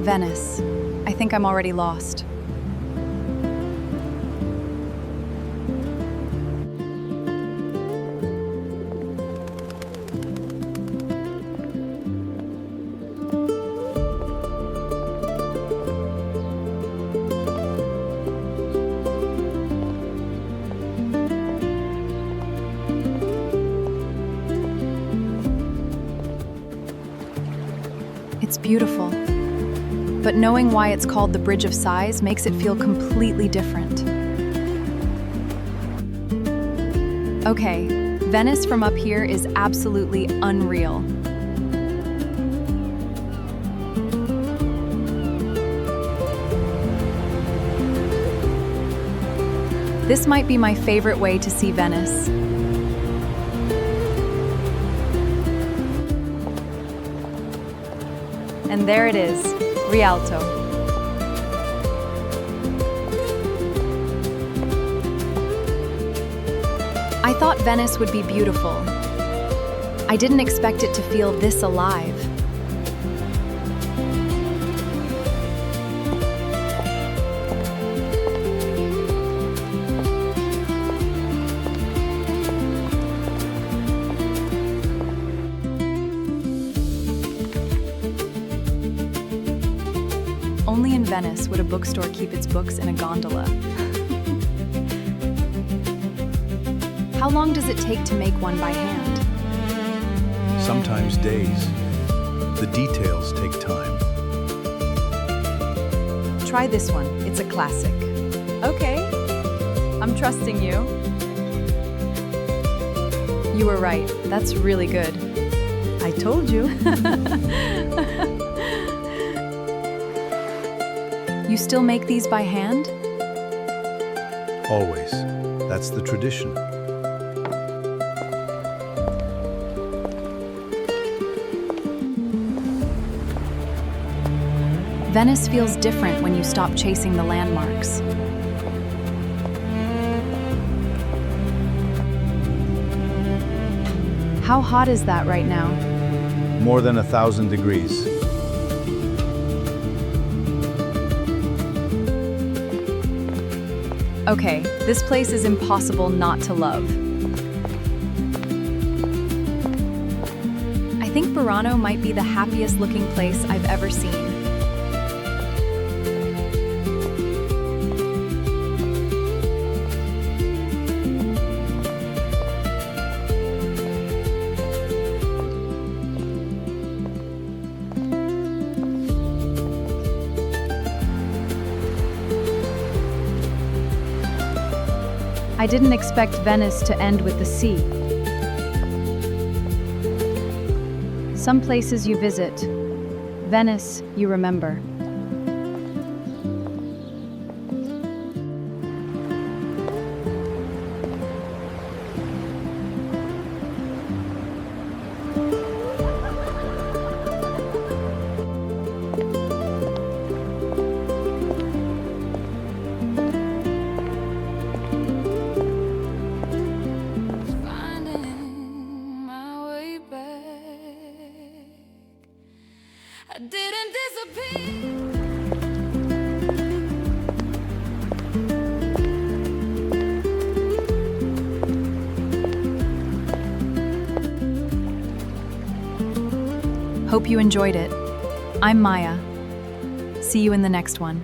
Venice. I think I'm already lost. It's beautiful, but knowing why it's called the Bridge of Sighs makes it feel completely different. Okay, Venice from up here is absolutely unreal. This might be my favorite way to see Venice. And there it is, Rialto. I thought Venice would be beautiful. I didn't expect it to feel this alive. Only in Venice would a bookstore keep its books in a gondola. How long does it take to make one by hand? Sometimes days. The details take time. Try this one, it's a classic. Okay, I'm trusting you. You were right, that's really good. I told you. You still make these by hand? Always. That's the tradition. Venice feels different when you stop chasing the landmarks. How hot is that right now? More than 1,000 degrees. Okay, this place is impossible not to love. I think Burano might be the happiest looking place I've ever seen. I didn't expect Venice to end with the sea. Some places you visit, Venice you remember. I didn't disappear. Hope you enjoyed it. I'm Maya. See you in the next one.